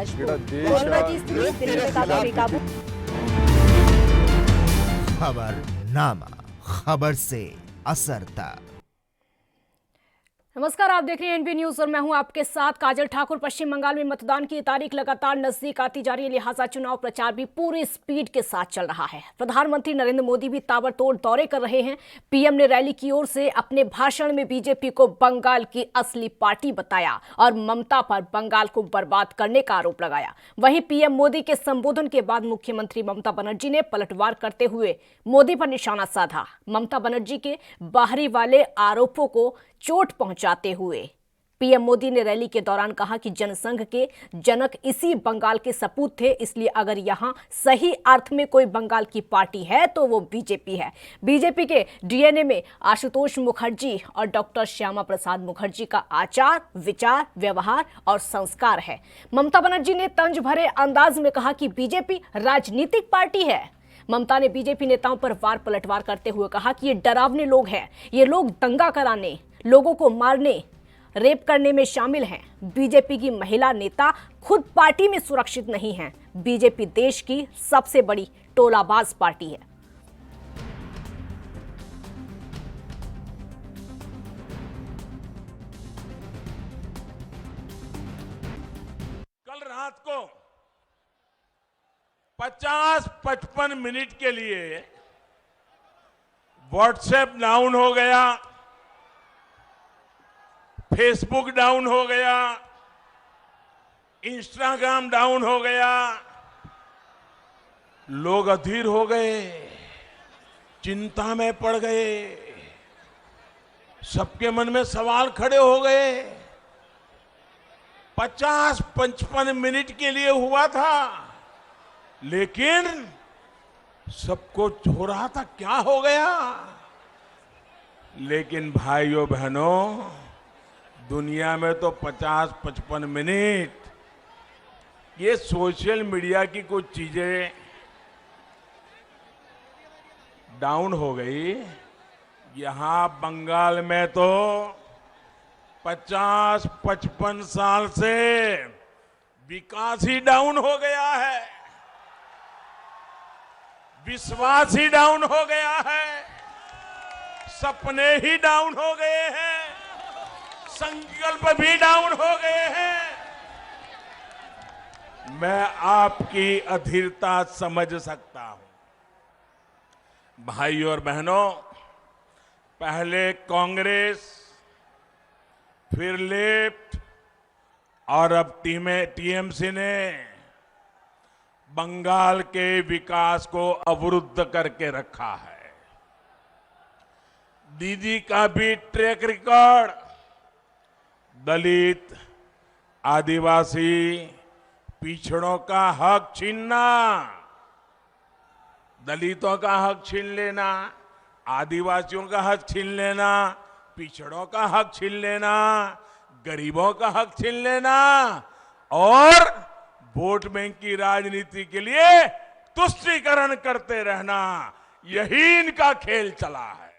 Rajput. Corona की स्थिति दिल्ली में काफी बेकाबू। खबरनामा, खबर से असर तक। नमस्कार, आप देख रहे हैं एनबी न्यूज और मैं हूं आपके साथ काजल ठाकुर। पश्चिम बंगाल में मतदान की तारीख लगातार नजदीक आती जा रही है, लिहाजा चुनाव प्रचार भी पूरी स्पीड के साथ चल रहा है। प्रधानमंत्री नरेंद्र मोदी भी ताबड़तोड़ दौरे कर रहे हैं। पीएम ने रैली की ओर से अपने भाषण में बीजेपी को बंगाल की असली पार्टी बताया और ममता पर बंगाल को बर्बाद करने का आरोप लगाया। वहीं पीएम मोदी के संबोधन के बाद मुख्यमंत्री ममता बनर्जी ने पलटवार करते हुए मोदी पर निशाना साधा। ममता बनर्जी के बाहरी वाले आरोपों को चोट पहुंचाते हुए पीएम मोदी ने रैली के दौरान कहा कि जनसंघ के जनक इसी बंगाल के सपूत थे, इसलिए अगर यहां सही अर्थ में कोई बंगाल की पार्टी है तो वो बीजेपी है। बीजेपी के डीएनए में आशुतोष मुखर्जी और डॉक्टर श्यामा प्रसाद मुखर्जी का आचार, विचार, व्यवहार और संस्कार है। ममता बनर्जी ने तंज भरे अंदाज में कहा कि बीजेपी राजनीतिक पार्टी है। ममता ने बीजेपी नेताओं पर वार पलटवार करते हुए कहा कि ये डरावने लोग हैं, ये लोग दंगा कराने, लोगों को मारने, रेप करने में शामिल हैं। बीजेपी की महिला नेता खुद पार्टी में सुरक्षित नहीं हैं। बीजेपी देश की सबसे बड़ी टोलाबाज पार्टी है। कल रात को 50-55 मिनट के लिए व्हाट्सएप डाउन हो गया, फेसबुक डाउन हो गया, इंस्टाग्राम डाउन हो गया। लोग अधीर हो गए, चिंता में पड़ गए, सबके मन में सवाल खड़े हो गए। 50-55 मिनट के लिए हुआ था, लेकिन सबको हो रहा था क्या हो गया। लेकिन भाइयों बहनों, दुनिया में तो 50-55 मिनट ये सोशल मीडिया की कुछ चीजें डाउन हो गई। यहां बंगाल में तो 50-55 साल से विकास ही डाउन हो गया है, विश्वास ही डाउन हो गया है, सपने ही डाउन हो गए हैं, संकल्प भी डाउन हो गए हैं। मैं आपकी अधीरता समझ सकता हूं। भाइयों और बहनों, पहले कांग्रेस, फिर लेफ्ट और अब टीएमसी ने बंगाल के विकास को अवरुद्ध करके रखा है। दीदी का भी ट्रैक रिकॉर्ड दलित, आदिवासी, पिछड़ों का हक छीनना, दलितों का हक छीन लेना, आदिवासियों का हक छीन लेना, पिछड़ों का हक छीन लेना, गरीबों का हक छीन लेना और वोट बैंक की राजनीति के लिए तुष्टीकरण करते रहना, यही इनका खेल चला है।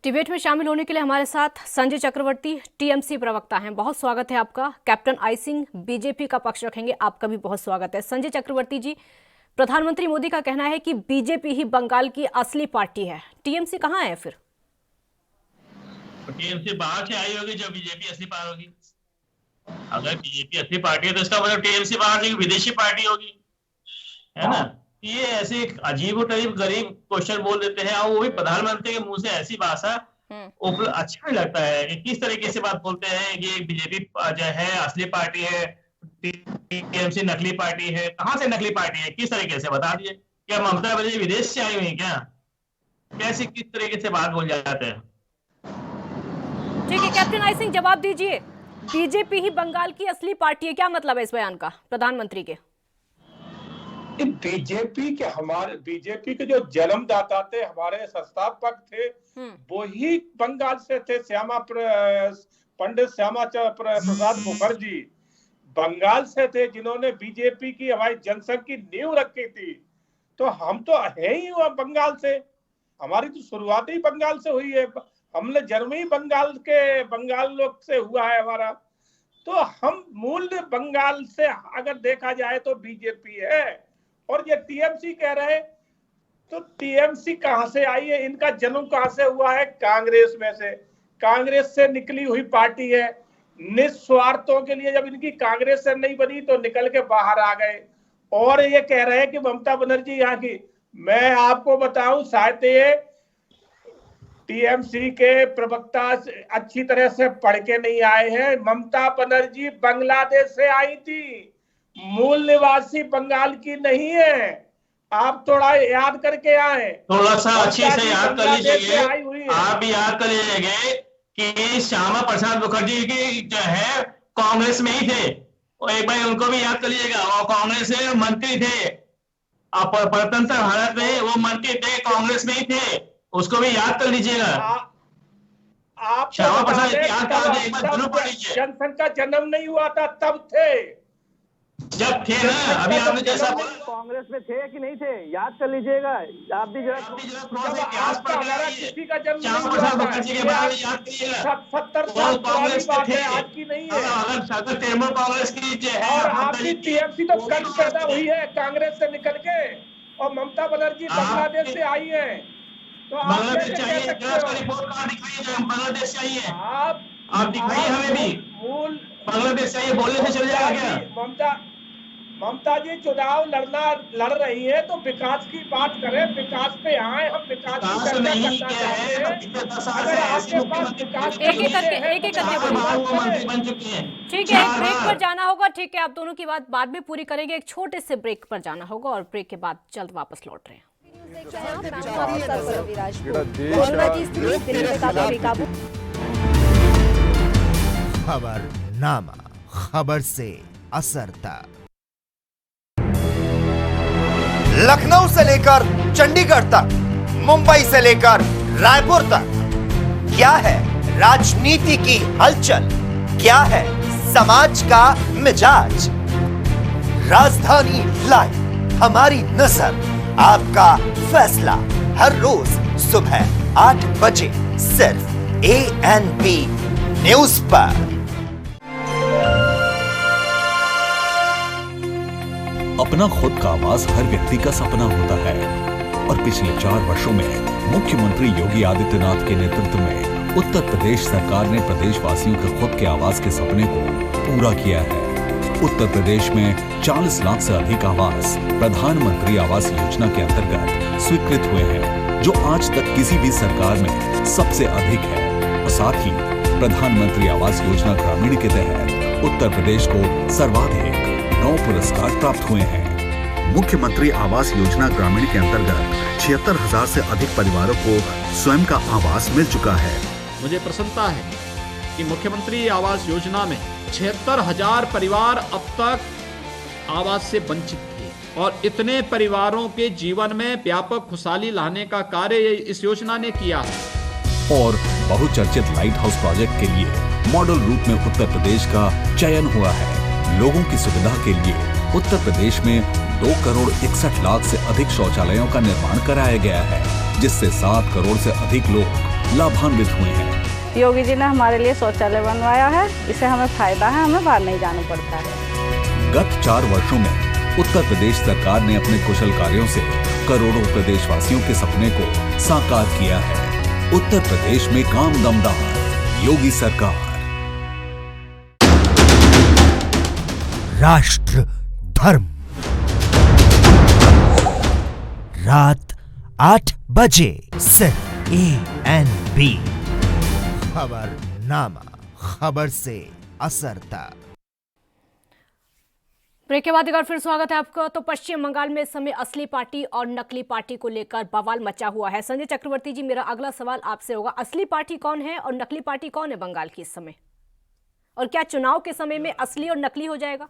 डिबेट में शामिल होने के लिए हमारे साथ संजय चक्रवर्ती, टीएमसी प्रवक्ता हैं। बहुत स्वागत है आपका। कैप्टन आई सिंह बीजेपी का पक्ष रखेंगे, आपका भी बहुत स्वागत है। संजय चक्रवर्ती जी, प्रधानमंत्री मोदी का कहना है कि बीजेपी ही बंगाल की असली पार्टी है, टीएमसी कहां है फिर? टीएमसी बाहर से आई होगी जब बीजेपी असली पार्टी होगी। अगर बीजेपी असली पार्टी है तो इसका मतलब टीएमसी बाहर से विदेशी पार्टी होगी, है ना। ये ऐसे अजीब और गरीब क्वेश्चन बोल देते हैं और वो भी प्रधानमंत्री के मुंह से ऐसी भाषा अच्छा नहीं लगता है कि किस तरीके से बात बोलते हैं कि बीजेपी जो है असली पार्टी है, टीएमसी नकली पार्टी है। कहां से नकली पार्टी है, किस तरीके से बता दीजिए। क्या ममता बनर्जी विदेश से आई हुई है क्या? कैसे किस तरीके से बात बोल जाते हैं? ठीक है कैप्टन आई सिंह, जवाब दीजिए। बीजेपी ही बंगाल की असली पार्टी है, क्या मतलब है इस बयान का प्रधानमंत्री के? बीजेपी के जो जन्मदाता थे, हमारे संस्थापक थे, वो ही बंगाल से थे। पंडित श्यामा प्रसाद मुखर्जी बंगाल से थे, जिन्होंने बीजेपी की हमारी जनसंघ की नींव रखी थी। तो हम तो है ही बंगाल से, हमारी तो शुरुआत ही बंगाल से हुई है। हमने जन्म ही बंगाल लोग से हुआ है हमारा। तो हम मूल बंगाल से अगर देखा जाए तो बीजेपी है, और ये टीएमसी कह रहे हैं, तो टीएमसी कहां से आई है? इनका जन्म कहां से हुआ है? कांग्रेस में से। कांग्रेस से निकली हुई पार्टी है। निस्वार्थों के लिए जब इनकी कांग्रेस से नहीं बनी तो निकल के बाहर आ गए, और ये कह रहे हैं कि ममता बनर्जी यहाँ की। मैं आपको बताऊं, शायद ये टीएमसी के प्रवक्ता अच्छी तरह से पढ़ के नहीं आए हैं। ममता बनर्जी बांग्लादेश से आई थी, मूल निवासी बंगाल की नहीं है। आप थोड़ा याद करके आए, थोड़ा सा अच्छे से याद कर लीजिए। आई हुई है। आप भी याद कर लीजिएगा कि श्यामा प्रसाद मुखर्जी की जो है कांग्रेस में ही थे, और एक बार उनको भी याद कर लीजिएगा, वो कांग्रेस से मंत्री थे। आप स्वतंत्र भारत में वो मंत्री थे, कांग्रेस में ही थे, उसको भी याद कर लीजिएगा। आप श्यामा प्रसाद याद कर लीजिए, एक बार जरूर पढ़ लीजिए। जनसंघ का जन्म नहीं हुआ था तब थे, जब थे ना। अभी आपने जैसा कांग्रेस में थे कि नहीं थे, याद कर लीजिएगा। आप भी जरा थोड़ा सा इतिहास पढ़ के आइए। किसी का जन्म श्यामा नहीं प्रसाद हुआ था। मुखर्जी के बारे में याद कीजिएगा। 70 वो साल कांग्रेस पुरानी में बात थे, है, आज की नहीं है। अगर तृणमूल कांग्रेस की जो है और आपकी टीएमसी तो कल पैदा हुई है कांग्रेस से निकल के, और ममता बनर्जी बांग्लादेश से आई है। तो आप बांग्लादेश कैसे चाहिए, कह सकते हो? रिपोर्ट कार्ड दिखाइए जो बांग्लादेश चाहिए। आप दिखाइए हमें भी। मूल बांग्लादेश चाहिए, बोलने से चल जाएगा क्या? ममता जी चुनाव लड़ रही है तो विकास की बात करें, विकास पे आए, हम विकास की विकास चर्चा नहीं करना किया चाहते है, हैं। पिछले 10 साल अगर से आपके ऐसे पास मुख्यमंत्री विकास एक एक करके चार बार वो मंत्री बन चुके हैं। ठीक है, एक चार ब्रेक बार। पर जाना होगा। ठीक है, आप दोनों की बात बाद में पूरी करेंगे। एक छोटे से ब्रेक पर जाना होगा और ब्रेक के बाद जल्द वापस लौट रहे हैं। खबरनामा, खबर से असर तक। लखनऊ से लेकर चंडीगढ़ तक, मुंबई से लेकर रायपुर तक, क्या है राजनीति की हलचल, क्या है समाज का मिजाज। राजधानी लाइव, हमारी नजर, आपका फैसला, हर रोज सुबह 8 बजे सिर्फ ANP न्यूज पर। अपना खुद का आवास हर व्यक्ति का सपना होता है, और पिछले 4 वर्षों में मुख्यमंत्री योगी आदित्यनाथ के नेतृत्व में उत्तर प्रदेश सरकार ने प्रदेशवासियों के खुद के आवास के सपने को पूरा किया है। उत्तर प्रदेश में 40 लाख से अधिक आवास प्रधानमंत्री आवास योजना के अंतर्गत स्वीकृत हुए हैं, जो आज तक किसी भी सरकार में सबसे अधिक है। और साथ ही प्रधानमंत्री आवास योजना ग्रामीण के तहत उत्तर प्रदेश को सर्वाधिक 9 पुरस्कार प्राप्त हुए हैं। मुख्यमंत्री आवास योजना ग्रामीण के अंतर्गत 76,000 से अधिक परिवारों को स्वयं का आवास मिल चुका है। मुझे प्रसन्नता है कि मुख्यमंत्री आवास योजना में 76,000 परिवार अब तक आवास से वंचित थे, और इतने परिवारों के जीवन में व्यापक खुशहाली लाने का कार्य इस योजना ने किया है। और बहुचर्चित लाइट हाउस प्रोजेक्ट के लिए मॉडल रूप में उत्तर प्रदेश का चयन हुआ है। लोगों की सुविधा के लिए उत्तर प्रदेश में 2 करोड़ 61 लाख से अधिक शौचालयों का निर्माण कराया गया है, जिससे 7 करोड़ से अधिक लोग लाभान्वित हुए हैं। योगी जी ने हमारे लिए शौचालय बनवाया है, इससे हमें फायदा है, हमें बाहर नहीं जाना पड़ता है। गत 4 वर्षों में उत्तर प्रदेश सरकार ने अपने कुशल कार्यों से करोड़ों प्रदेशवासियों के सपने को साकार किया है। उत्तर प्रदेश में काम दमदार, योगी सरकार। राष्ट्र धर्म, रात 8 बजे सिर्फ ANP। खबरनामा, खबर से असर तक। ब्रेक के बाद एक बार फिर स्वागत है आपका। तो पश्चिम बंगाल में इस समय असली पार्टी और नकली पार्टी को लेकर बवाल मचा हुआ है। संजय चक्रवर्ती जी, मेरा अगला सवाल आपसे होगा, असली पार्टी कौन है और नकली पार्टी कौन है बंगाल की इस समय, और क्या चुनाव के समय में असली और नकली हो जाएगा?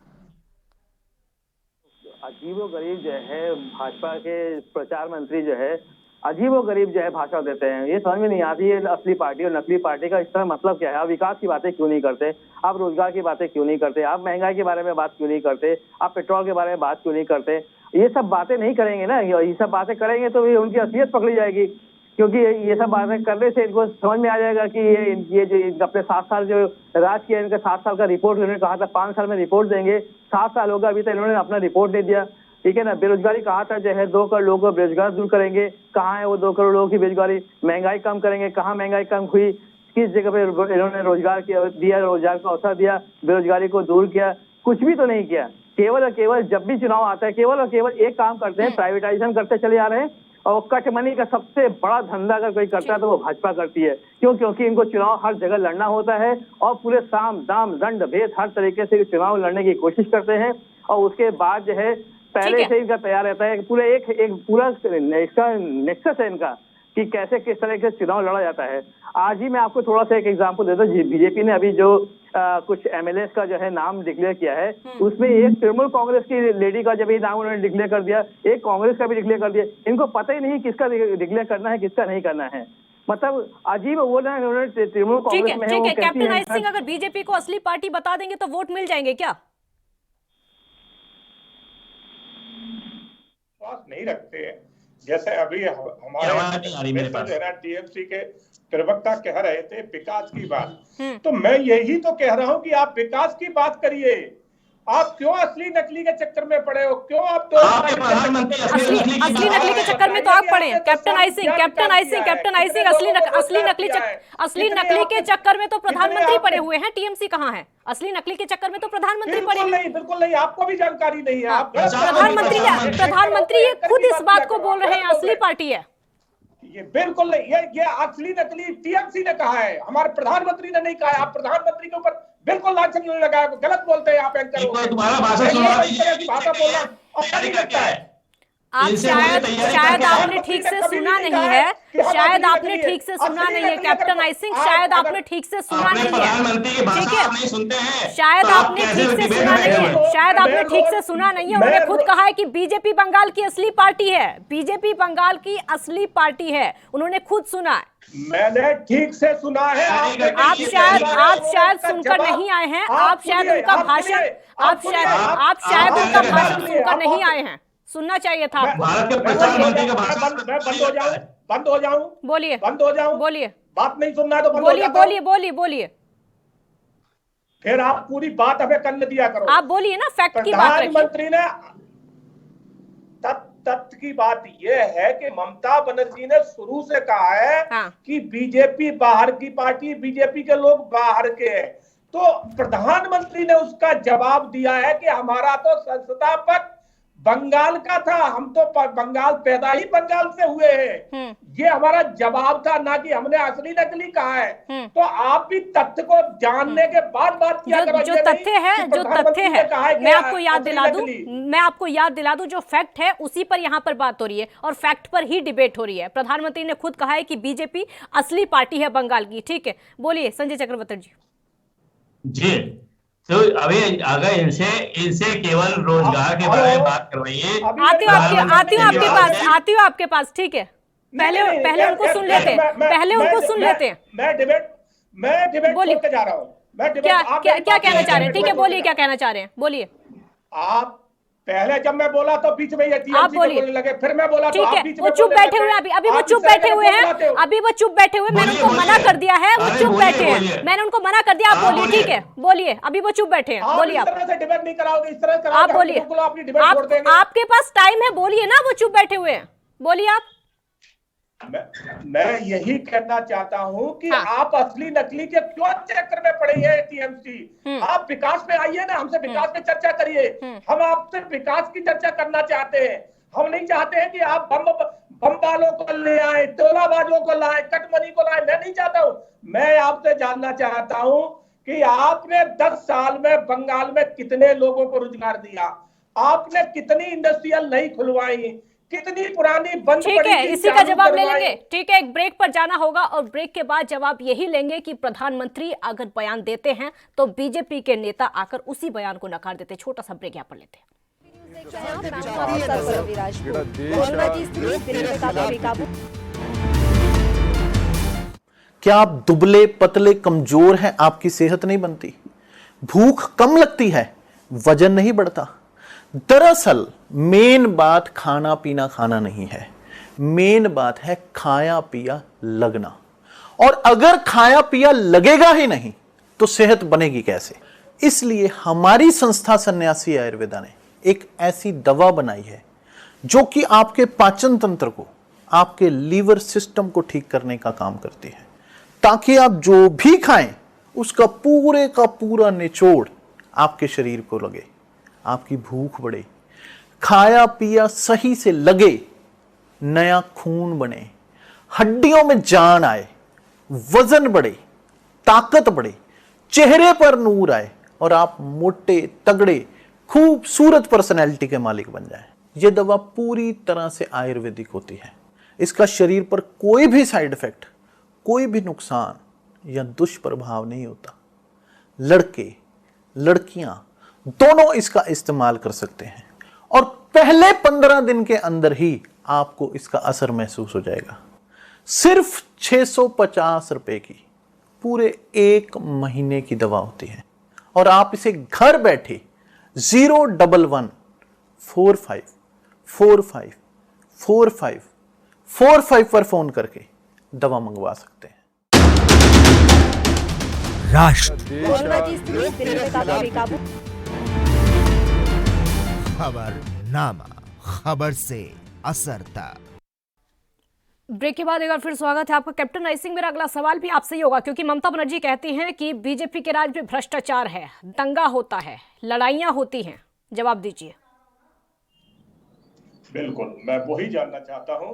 अजीबोगरीब जो है भाजपा के प्रचार मंत्री जो है अजीबोगरीब जो है भाषण देते हैं। ये समझ में नहीं आती है असली पार्टी और नकली पार्टी का इस तरह मतलब क्या है। आप विकास की बातें क्यों नहीं करते, आप रोजगार की बातें क्यों नहीं करते, आप महंगाई के बारे में बात क्यों नहीं करते, आप पेट्रोल के बारे में बात क्यों नहीं करते। ये सब बातें नहीं करेंगे ना, ये सब बातें करेंगे तो उनकी असलियत पकड़ी जाएगी। क्योंकि ये सब बातें करने से इनको समझ में आ जाएगा कि ये जो अपने 7 साल जो राज किया, इनका 7 साल का रिपोर्ट इन्होंने कहा था 5 साल में रिपोर्ट देंगे, 7 साल होगा अभी तक इन्होंने अपना रिपोर्ट दे दिया, ठीक है ना। बेरोजगारी कहा था जो है 2 करोड़ लोगों को बेरोजगार दूर करेंगे, कहाँ है वो 2 करोड़ लोगों की बेरोजगारी। महंगाई कम करेंगे, कहाँ महंगाई कम हुई, किस जगह पे इन्होंने रोजगार दिया, रोजगार का अवसर दिया, बेरोजगारी को दूर किया, कुछ भी तो नहीं किया। केवल और केवल जब भी चुनाव आता है केवल और केवल एक काम करते हैं, प्राइवेटाइजेशन करते चले जा रहे हैं। और कट मनी का सबसे बड़ा धंधा अगर कोई करता है तो वो भाजपा करती है। क्यों? क्योंकि इनको चुनाव हर जगह लड़ना होता है और पूरे साम दाम दंड भेद हर तरीके से चुनाव लड़ने की कोशिश करते हैं। और उसके बाद जो है पहले से इनका तैयार रहता है पूरे एक पूरा इसका नेक्सस है इनका कि कैसे किस तरह के चुनाव लड़ा जाता है। आज ही मैं आपको थोड़ा सा एक एग्जांपल देता हूँ। बीजेपी ने अभी जो कुछ एमएलए का जो है नाम डिक्लेयर किया है, उसमें एक तृणमूल कांग्रेस की लेडी का जब ये नाम उन्होंने डिक्लेयर कर दिया, एक कांग्रेस का भी डिक्लेयर कर दिया। इनको पता ही नहीं किसका डिक्लेयर करना है किसका नहीं करना है। मतलब अजीब वो ना उन्होंने तृणमूल कांग्रेस में ठीक है कैप्टन आई सिंह, अगर बीजेपी को असली पार्टी बता देंगे तो वोट मिल जाएंगे क्या? विश्वास नहीं रखते हैं। जैसे अभी हमारे टीएमसी के प्रवक्ता कह रहे थे विकास की बात, तो मैं यही तो कह रहा हूं कि आप विकास की बात करिए। आप क्यों असली नकली के चक्कर में पड़े हो? क्यों आप तो असली नकली के चक्कर में तो आप पड़े हैं कैप्टन आई सिंह, असली नकली के चक्कर में तो प्रधानमंत्री पड़े हुए हैं। टीएमसी कहाँ है? असली नकली के चक्कर में तो प्रधानमंत्री पड़े हैं। बिल्कुल नहीं, आपको भी जानकारी नहीं है। प्रधानमंत्री ये खुद इस बात को बोल रहे हैं असली पार्टी है। ये बिल्कुल नहीं, ये असली नकली टीएमसी ने कहा है, हमारे प्रधानमंत्री ने नहीं कहा है। आप प्रधानमंत्री के ऊपर बिल्कुल लांछन नहीं लगाया, गलत बोलते हैं आप एंकर। तुम्हारा भाषा भाषा बोलना और नहीं लगता है। आप शायद आपने ठीक से सुना नहीं है, शायद आपने ठीक से सुना नहीं है कैप्टन आई सिंह, शायद आपने ठीक से सुना नहीं है, ठीक है? शायद आपने ठीक से सुना नहीं है, शायद आपने ठीक से सुना नहीं है। उन्होंने खुद कहा है कि बीजेपी बंगाल की असली पार्टी है, बीजेपी बंगाल की असली पार्टी है, उन्होंने खुद सुना है। मैंने ठीक से सुना है। आप शायद सुनकर नहीं आए हैं, आप शायद उनका भाषण सुनकर नहीं आए हैं, सुनना चाहिए था। भारत के प्रधानमंत्री का भाषण बंद हो जाऊं? बोलिए, बंद हो जाऊं? बोलिए, बात नहीं सुनना है तो बंद बोलिए, हो जाता हूं। बोलिए। फिर आप पूरी बात हमें करने दिया करो। आप बोलिए ना, फैक्ट की बात रखिए। प्रधानमंत्री ने तथ्य की बात यह है कि ममता बनर्जी ने शुरू से कहा है कि बीजेपी बाहर की पार्टी, बीजेपी के लोग बाहर के हैं। तो प्रधानमंत्री ने उसका जवाब दिया है कि हमारा तो संस्थापक बंगाल का था, हम तो बंगाल पैदा ही बंगाल से हुए हैं। ये हमारा जवाब था, ना कि हमने असली नकली कहा है। तो आप भी तथ्य को जानने के बाद बात किया करो। जो तथ्य है मैं आपको याद दिला दूं, जो फैक्ट है उसी पर यहाँ पर बात हो रही है और फैक्ट पर ही डिबेट हो रही है। प्रधानमंत्री ने खुद कहा है कि बीजेपी असली पार्टी है बंगाल की, ठीक है? बोलिए संजय चक्रवर्ती जी। तो अभी अगर इनसे केवल रोजगार के बारे में बात करवाइए। आती हूँ आपके पास, ठीक है? पहले उनको सुन लेते हैं, मैं डिबेट छोड़ के जा रहा हूँ। क्या कहना चाह रहे हैं? ठीक है, बोलिए क्या कहना चाह रहे हैं, बोलिए। आप पहले जब मैं बोला तो बीच में आप बोलने लगे, फिर मैं बोला ठीक है, वो चुप बैठे हुए हैं। अभी वो चुप बैठे हुए हैं, मैंने उनको मना कर दिया है, वो चुप बैठे हैं, मैंने उनको मना कर दिया। आप बोलिए, ठीक है, बोलिए। अभी वो चुप बैठे हैं, बोलिए आप। डिबेट नहीं कराओगे, इस तरह आप बोलिए, आपके पास टाइम है, बोलिए ना। वो चुप बैठे हुए हैं, बोलिए आप। मैं यही कहना चाहता हूं कि आप असली नकली के क्यों चक्कर में पड़े हैं टीएमसी। आप विकास पे आइए ना, हमसे विकास पे चर्चा करिए। हम आपसे विकास की चर्चा करना चाहते हैं। हम नहीं चाहते हैं कि आप बम वालों को ले आए, तोलाबाजों को लाए, कटमनी को लाए। मैं नहीं चाहता हूं। मैं आपसे जानना चाहता हूं कि आपने 10 साल में बंगाल में कितने लोगों को रोजगार दिया, आपने कितनी इंडस्ट्रियल नहीं खुलवाई, कितनी पुरानी बंद पड़ी। ठीक है, इसी का जवाब ले लेंगे। ठीक है, एक ब्रेक पर जाना होगा और ब्रेक के बाद जवाब यही लेंगे कि प्रधानमंत्री अगर बयान देते हैं तो बीजेपी के नेता आकर उसी बयान को नकार देते। छोटा सा ब्रेक यहाँ पर लेते हैं। क्या आप दुबले पतले कमजोर हैं? आपकी सेहत नहीं बनती, भूख कम लगती है, वजन नहीं बढ़ता? दरअसल मेन बात खाना पीना खाना नहीं है, मेन बात है खाया पिया लगना। और अगर खाया पिया लगेगा ही नहीं तो सेहत बनेगी कैसे? इसलिए हमारी संस्था सन्यासी आयुर्वेदा ने एक ऐसी दवा बनाई है जो कि आपके पाचन तंत्र को, आपके लीवर सिस्टम को ठीक करने का काम करती है, ताकि आप जो भी खाएं उसका पूरे का पूरा निचोड़ आपके शरीर को लगे, आपकी भूख बढ़े, खाया पिया सही से लगे, नया खून बने, हड्डियों में जान आए, वजन बढ़े, ताकत बढ़े, चेहरे पर नूर आए और आप मोटे तगड़े खूबसूरत पर्सनैलिटी के मालिक बन जाएं। यह दवा पूरी तरह से आयुर्वेदिक होती है। इसका शरीर पर कोई भी साइड इफेक्ट, कोई भी नुकसान या दुष्प्रभाव नहीं होता। लड़के लड़कियां दोनों इसका इस्तेमाल कर सकते हैं और पहले 15 दिन के अंदर ही आपको इसका असर महसूस हो जाएगा। सिर्फ 650 रुपए की पूरे 1 महीने की दवा होती है और आप इसे घर बैठे 01145454545 पर फोन करके दवा मंगवा सकते हैं। खबरनामा, खबर से असर तक। ब्रेक के बाद एक बार फिर स्वागत है आपका। कैप्टन आई सिंह, मेरा अगला सवाल भी आपसे ही होगा, क्योंकि ममता बनर्जी कहती हैं कि बीजेपी के राज में भ्रष्टाचार है, दंगा होता है, लड़ाइयां होती हैं। जवाब दीजिए। बिल्कुल, मैं वही जानना चाहता हूं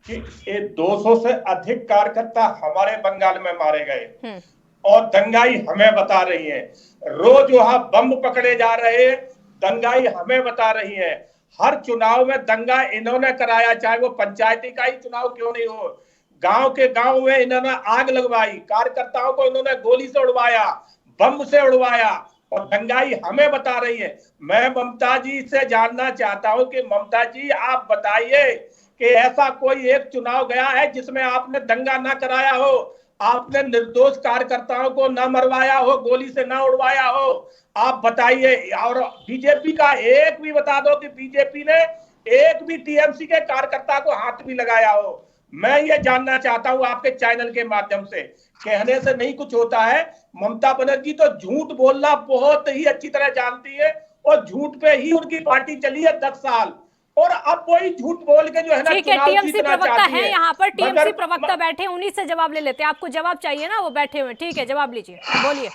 कि ये 200 से अधिक कार्यकर्ता हमारे बंगाल में मारे गए और दंगाई हमें बता रही है। रोज वहां बम पकड़े जा रहे हैं, दंगाई हमें बता रही है। हर चुनाव में दंगा इन्होंने कराया, चाहे वो पंचायती का ही चुनाव क्यों नहीं हो। गांव के गांव में इन्होंने आग लगवाई, कार्यकर्ताओं को इन्होंने गोली से उड़वाया, बम से उड़वाया और दंगाई हमें बता रही है। मैं ममता जी से जानना चाहता हूं कि ममता जी आप बताइए कि ऐसा कोई एक चुनाव गया है जिसमें आपने दंगा ना कराया हो, आपने निर्दोष कार्यकर्ताओं को ना मरवाया हो, गोली से ना उड़वाया हो। आप बताइए। और बीजेपी का एक भी बता दो कि बीजेपी ने एक भी टीएमसी के कार्यकर्ता को हाथ भी लगाया हो। मैं ये जानना चाहता हूं आपके चैनल के माध्यम से। कहने से नहीं कुछ होता है। ममता बनर्जी तो झूठ बोलना बहुत ही अच्छी तरह जानती है और झूठ पे ही उनकी पार्टी चली है 10 साल और अब वही झूठ बोल के जो है ना, ठीक है, टीएमसी प्रवक्ता है यहाँ पर, टीएमसी प्रवक्ता बैठे, उन्हीं से जवाब ले लेते हैं। आपको जवाब चाहिए ना, वो बैठे हुए। ठीक है, जवाब लीजिए, बोलिए।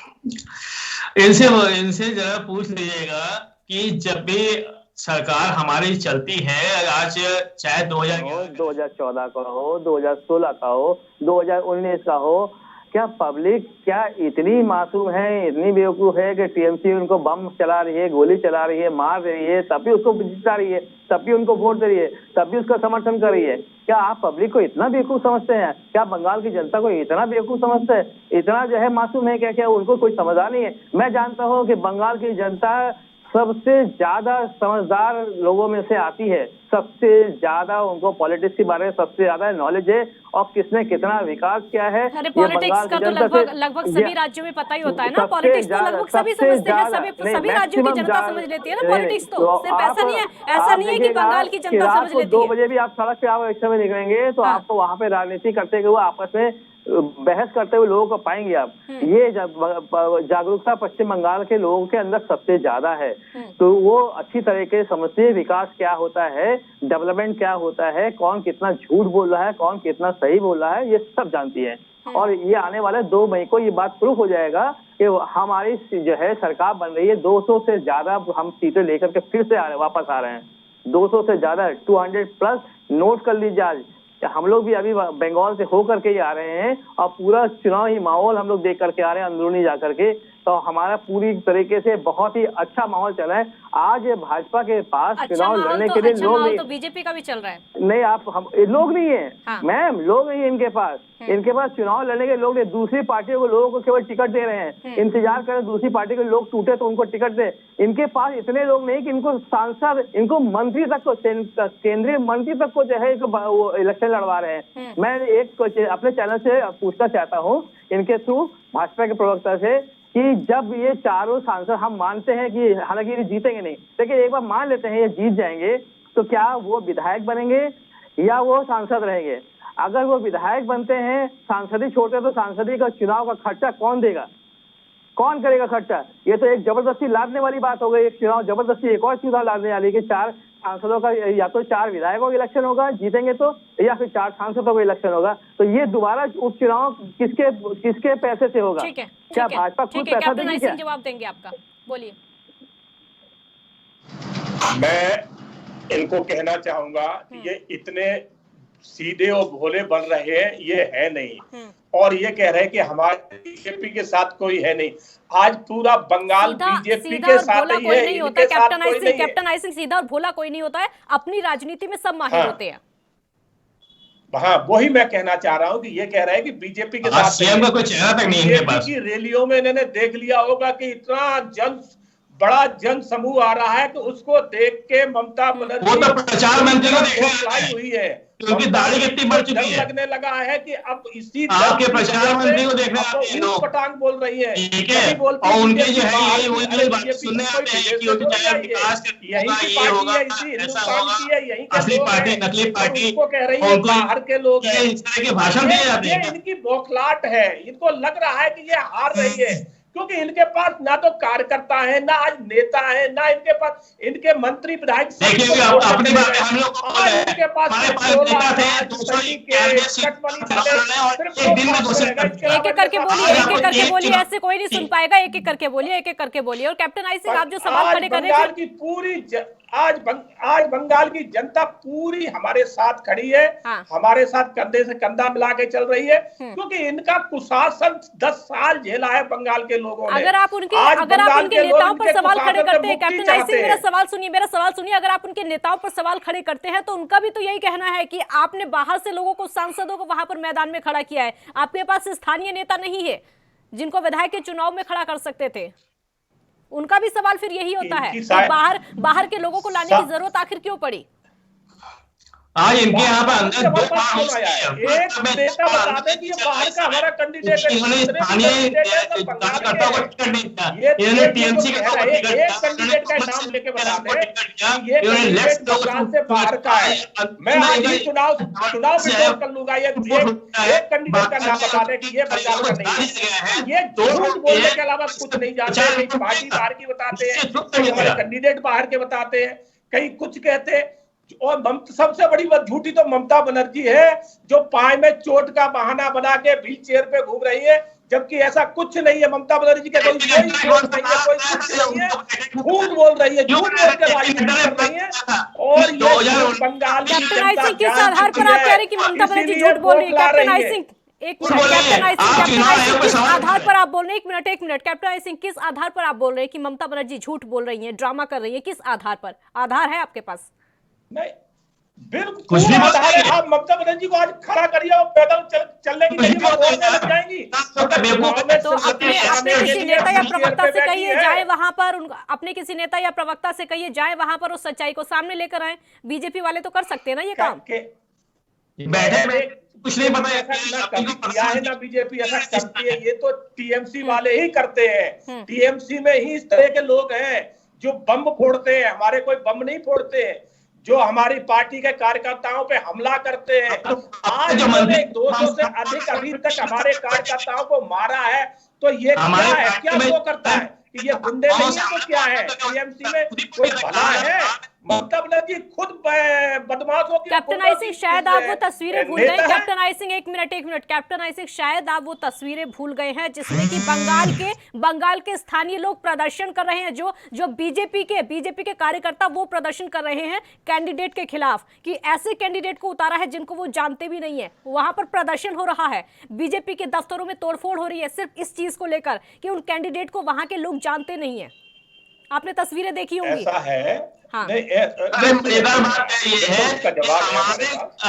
इनसे जरा पूछ लीजिएगा कि जब भी सरकार हमारी चलती है, आज चाहे 2014 का हो, 2016 का हो, 2019 का हो, क्या पब्लिक क्या इतनी मासूम है, इतनी बेवकूफ है कि टीएमसी उनको बम चला रही है, गोली चला रही है, मार रही है, तब भी उसको जिता रही है, तब भी उनको वोट दे रही है, तब भी उसका समर्थन कर रही है? क्या आप पब्लिक को इतना बेवकूफ समझते हैं? क्या बंगाल की जनता को इतना बेवकूफ समझते हैं? इतना जो है मासूम है क्या? क्या उनको कोई समझदार नहीं है? मैं जानता हूँ कि बंगाल की जनता सबसे ज्यादा समझदार लोगों में से आती है, सबसे ज्यादा उनको पॉलिटिक्स के बारे में सबसे ज्यादा नॉलेज है और किसने कितना विकास किया है। अरे पॉलिटिक्स का तो लगभग सभी राज्यों में पता ही होता है ना। पॉलिटिक्स तो लगभग सभी समझते हैं, सभी राज्यों की जनता समझ लेती है ना पॉलिटिक्स। तो सिर्फ ऐसा नहीं है कि बंगाल की जनता समझ लेती है। 2 बजे भी आप सड़क पे आप एक समय निकलेंगे तो आपको वहाँ पे राजनीति करते हुए आपस में बहस करते हुए लोगों को पाएंगे आप। ये जागरूकता पश्चिम बंगाल के लोगों के अंदर सबसे ज्यादा है, तो वो अच्छी तरीके से समझते हैं विकास क्या होता है, डेवलपमेंट क्या होता है, कौन कितना झूठ बोल रहा है, कौन कितना सही बोल रहा है, ये सब जानती है। और ये आने वाले 2 मई को ये बात प्रूफ हो जाएगा कि हमारी जो है सरकार बन रही है। 200 से ज्यादा हम सीटें लेकर के फिर से वापस आ रहे हैं। 200 से ज्यादा 200+ नोट कर लीजिए। आज हम लोग भी अभी बंगाल से होकर के ही आ रहे हैं और पूरा चुनावी माहौल हम लोग देख करके आ रहे हैं अंदरूनी जाकर के। तो हमारा पूरी तरीके से बहुत ही अच्छा माहौल चल रहा है। आज भाजपा के पास चुनाव लड़ने के लिए लोग नहीं, तो बीजेपी का भी चल रहा है नहीं, हम लोग नहीं है। हाँ। मैम, लोग नहीं है इनके पास। इनके पास चुनाव लड़ने के लोग नहीं, दूसरी पार्टियों को लोगों को केवल टिकट दे रहे हैं। इंतजार करें दूसरी पार्टी के लोग टूटे तो उनको टिकट दे। इनके पास इतने लोग नहीं कि इनको सांसद, इनको मंत्री तक को, केंद्रीय मंत्री तक को जो है इलेक्शन लड़वा रहे हैं। मैं एक अपने चैनल से पूछना चाहता हूँ इनके थ्रू भाजपा के प्रवक्ता से कि जब ये चारों सांसद, हम मानते हैं कि हालांकि ये जीतेंगे नहीं, लेकिन एक बार मान लेते हैं ये जीत जाएंगे, तो क्या वो विधायक बनेंगे या वो सांसद रहेंगे। अगर वो विधायक बनते हैं, सांसद ही छोड़ते हैं, तो सांसद का चुनाव का खर्चा कौन देगा, कौन करेगा खर्चा? ये तो एक जबरदस्ती लादने वाली बात हो गई। एक चुनाव जबरदस्ती एक और चुनाव लादने वाली कि 4 सांसदों का, या तो 4 विधायकों का इलेक्शन होगा जीतेंगे तो, या फिर 4 सांसदों का इलेक्शन होगा। तो ये दोबारा उपचुनाव किसके पैसे से होगा? ठीक है, क्या भाजपा खुद पैसा देगी क्या? जवाब देंगे आपका, बोलिए। मैं इनको कहना चाहूंगा कि ये इतने सीधे और भोले बन रहे हैं, ये है नहीं। और ये कह रहे हैं कि हमारे बीजेपी के साथ कोई है नहीं। आज पूरा बंगाल बीजेपी के साथ ही है, इनके साथ कोई नहीं है। कैप्टन आई सिंह सीधा और भोला कोई नहीं होता है, अपनी राजनीति में सब माहिर होते हैं। हाँ, वही मैं कहना चाह रहा हूँ कि ये कह रहे हैं कि बीजेपी के साथ सीएम का कोई चेहरा तक नहीं इनके पास। की रैलियों में इन्होंने देख लिया होगा कि इतना बड़ा जन समूह आ रहा है कि उसको देख के ममता बनर्जी वो तो प्रचार मंत्री को देखने हुई है, क्योंकि दाढ़ी कितनी बढ़ चुकी है। लगने लगा है कि अब इसी आपके प्रचार मंत्री को देखने आते हैं लोग, पटांग बोल रही है, ठीक है। और उनके जो है यही बात सुनने आते हैं कि उनकी चाहे विकास ये होगा, ऐसा होगा, असली पार्टी नकली पार्टी, को कह रही है बाहर के लोग हैं। इस तरह के भाषण दिए जाते हैं। इनकी बौखलाहट है, इनको लग रहा है कि ये हार रही है, क्योंकि इनके पास ना तो कार्यकर्ता है, ना आज नेता है, ना इनके पास इनके मंत्री विधायक। देखिए अपनी बात हम लोग इनके पास नेता थे, एक एक करके बोलिए, एक एक करके बोलिए, ऐसे कोई नहीं सुन पाएगा। एक एक करके बोलिए, एक एक करके बोलिए। और कैप्टन आई सिंह, आप जो सवाल खड़े कर रहे थे, आज बंगाल की जनता पूरी हमारे साथ खड़ी है। हाँ। हमारे साथ कंधे से कंधा मिला के चल रही है, क्योंकि इनका कुशासन 10 साल झेला है बंगाल के लोगों ने। अगर आप उनके नेताओं पर सवाल खड़े करते हैं, कैप्टन आई सिंह मेरा सवाल सुनिए। अगर आप उनके नेताओं पर सवाल खड़े करते हैं तो उनका भी तो यही कहना है कि आपने बाहर से लोगों को, सांसदों को वहां पर मैदान में खड़ा किया है, आपके पास स्थानीय नेता नहीं है जिनको विधायक के चुनाव में खड़ा कर सकते थे। उनका भी सवाल फिर यही होता है कि बाहर के लोगों को लाने की जरूरत आखिर क्यों पड़ी? आज इनके यहाँ पर अंदर 2 बार एक नेता बता दें कि ये बाहर का हमारा कैंडिडेट है, स्थानीय कार्यकर्ताओं को टिकट नहीं था, इन्होंने टीएमसी का कैंडिडेट का नाम लेके बता दें ये कैंडिडेट बंगाल से बाहर का है। मैं आज ही चुनाव विरोध कर लूंगा। एक कैंडिडेट का नाम बता दें कि ये बंगाल का नहीं है। ये झूठ बोलने के अलावा कुछ नहीं जानते। कहीं पार्टी बाहर की बताते हैं, कहीं हमारे कैंडिडेट बाहर के बताते हैं, कहीं कुछ कहते हैं। और सबसे बड़ी झूठी तो ममता बनर्जी है, जो पाए में चोट का बहाना बना के व्हील चेयर पे घूम रही है, जबकि ऐसा कुछ नहीं है। ममता बनर्जी के कोई चोट नहीं है, कोई कुछ नहीं है, झूठ बोल रही है, झूठ बोल के राजनीति कर रही है। और ये बंगाल की जनता किस आधार पर आप कह रहे हैं कि ममता बनर्जी झूठ बोल रही है? कैप्टन आई सिंह, एक मिनट। कैप्टन आई सिंह, किस आधार पर आप बोल रहे हैं? एक मिनट कैप्टन आई सिंह, किस आधार पर आप बोल रहे हैं कि ममता बनर्जी झूठ बोल रही है, ड्रामा कर रही है? किस आधार पर? आधार है आपके पास? नहीं, बिल्कुल आधार है। आप ममता बनर्जी को आज खड़ा करिए और पैदल चलने की लग जाएंगी। तो अपने किसी नेता या प्रवक्ता से कहिए जाए वहां पर, अपने किसी नेता या प्रवक्ता से कहिए जाए वहां पर, उस सच्चाई को सामने लेकर आए। बीजेपी वाले तो कर सकते हैं ना ये काम। बैठे कुछ नहीं पता किया है ना बीजेपी ऐसा करती है, ये तो टीएमसी वाले ही करते हैं। टीएमसी में ही इस तरह के लोग हैं जो बम फोड़ते हैं। हमारे कोई बम नहीं फोड़ते हैं, जो हमारी पार्टी के कार्यकर्ताओं पे हमला करते हैं। आज 200 से अधिक अभी तक हमारे कार्यकर्ताओं को मारा है, तो ये क्या है? क्या वो करता है कि ये गुंडे नहीं है तो क्या है? टीएमसी में कोई भला है? ममता बनर्जी खुद बदमाश होगी। कैप्टन आई सिंह, शायद आप वो तस्वीरें भूल गए। कैप्टन आई सिंह, एक मिनट। कैप्टन आई सिंह, शायद आप वो तस्वीरें भूल गए हैं जिसमें कि बंगाल के स्थानीय लोग प्रदर्शन कर रहे हैं, जो बीजेपी के कार्यकर्ता वो प्रदर्शन कर रहे हैं कैंडिडेट के खिलाफ, कि ऐसे कैंडिडेट को उतारा है जिनको वो जानते भी नहीं है। वहां पर प्रदर्शन हो रहा है, बीजेपी के दफ्तरों में तोड़फोड़ हो रही है, सिर्फ इस चीज को लेकर कि उन कैंडिडेट को वहां के लोग जानते नहीं है। आपने तस्वीरें देखी होंगी। ऐसा है। हाँ। मजेदार बात ये है